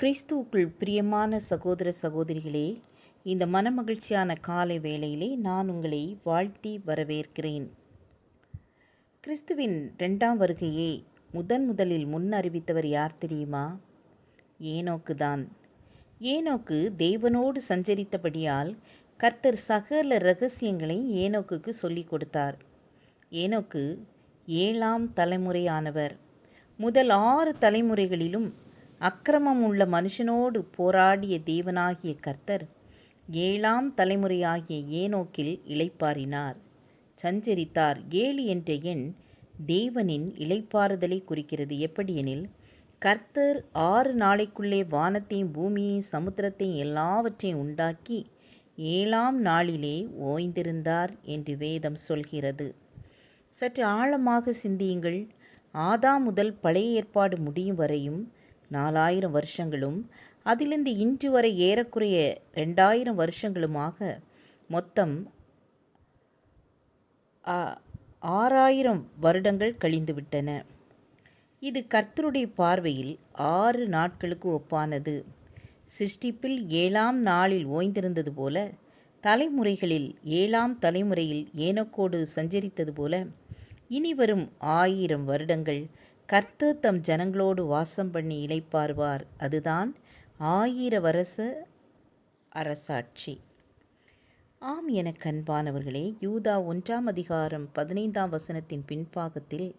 கிறிஸ்துவுக்குள் பிரியமான சகோதர சகோதரிகளே, இந்த மனமகிழ்ச்சியான காலை வேளையிலே நான் உங்களை வாழ்த்தி வரவேற்கிறேன். கிறிஸ்துவின் 2ஆம் வருகையை முதலில் முன்னறிவித்தவர் யார் தெரியுமா? ஏனோக்கு தான். ஏனோக்கு தேவனோடு சஞ்சரித்தபடியால் கர்த்தர் சகல இரகசியங்களை ஏனோக்குக்கு சொல்லிக் கொடுத்தார். ஏனோக்கு 7ஆம் தலைமுறையானவர். முதல் 6 தலைமுறைகளிலும் அக்கிரமம் உள்ள மனுஷனோடு போராடிய தேவனாகிய கர்த்தர் 7ஆம் தலைமுறையாகிய ஏனோக்கில் இளைப்பாறினார், சஞ்சரித்தார். 7 என்ற எண் தேவனின் இளைப்பாறுதலை குறிக்கிறது. எப்படியெனில், கர்த்தர் 6 நாளைக்குள்ளே வானத்தையும் பூமியையும் சமுத்திரத்தையும் எல்லாவற்றையும் உண்டாக்கி 7ஆம் நாளிலே ஓய்ந்திருந்தார் என்று வேதம் சொல்கிறது. சற்று ஆழமாக சிந்தியுங்கள். ஆதாம் முதல் பழைய ஏற்பாடு முடியும் வரையும் 4000 வருஷங்களும், அதிலிருந்து இன்று வரை ஏறக்குறைய 2000 வருஷங்களுமாக மொத்தம் 6000 வருடங்கள் கழிந்துவிட்டன. இது கர்த்தருடைய பார்வையில் 6 நாட்களுக்கு ஒப்பானது. சிருஷ்டிப்பில் 7ஆம் நாளில் ஓய்ந்திருந்தது போல, தலைமுறைகளில் 7ஆம் தலைமுறையில் ஏனோக்கோடு சஞ்சரித்தது போல, இனி வரும் 1000 வருடங்கள் கர்த்தர் தம் ஜனங்களோடு வாசம் பண்ணி இளைப்பாறுவார். அதுதான் 1000 வருஷ அரசாட்சி. ஆம் என கண்பானவர்களே, யூதா 1ஆம் அதிகாரம் 15ஆம் வசனத்தின் பின்பாகத்தில்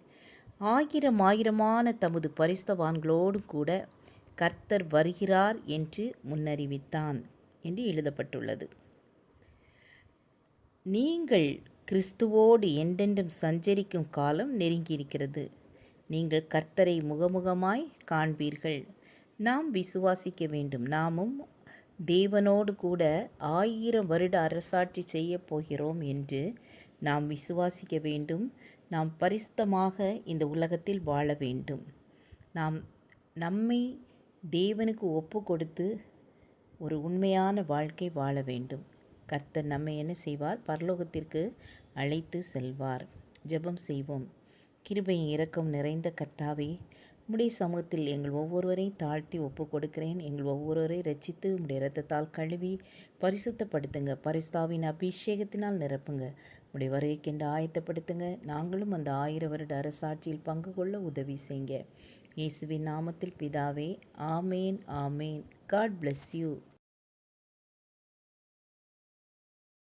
1000 தமது பரிசுத்தவான்களோடு கூட கர்த்தர் வருகிறார் என்று முன்னறிவித்தான் என்று எழுதப்பட்டுள்ளது. நீங்கள் கிறிஸ்துவோடு என்றென்றும் சஞ்சரிக்கும் காலம் நெருங்கியிருக்கிறது. நீங்கள் கர்த்தரை முகமுகமாய் காண்பீர்கள். நாம் விசுவாசிக்க வேண்டும். நாமும் தேவனோடு கூட 1000 வருட அரசாட்சி செய்ய போகிறோம் என்று நாம் விசுவாசிக்க வேண்டும். நாம் பரிசுத்தமாக இந்த உலகத்தில் வாழ வேண்டும். நாம் நம்மை தேவனுக்கு ஒப்பு கொடுத்து ஒரு உண்மையான வாழ்க்கை வாழ வேண்டும். கர்த்தர் நம்மை என்ன செய்வார்? பரலோகத்திற்கு அழைத்து செல்வார். ஜெபம் செய்வோம். கிருபையும் இரக்கம் நிறைந்த கர்த்தாவே, உம்முடைய சமூகத்தில் எங்கள் ஒவ்வொருவரையும் தாழ்த்தி ஒப்பு கொடுக்கிறேன். எங்கள் ஒவ்வொருவரை ரட்சித்து உம்முடைய இரத்தத்தால் கழுவி பரிசுத்தப்படுத்துங்க. பரிசுத்தாவின் அபிஷேகத்தினால் நிரப்புங்க. உம்முடைய வருகைக்கென்று ஆயத்தப்படுத்துங்க. நாங்களும் அந்த 1000 வருட அரசாட்சியில் பங்கு கொள்ள உதவி செய்யுங்க. இயேசுவின் நாமத்தில் பிதாவே, ஆமேன், ஆமேன். God bless you.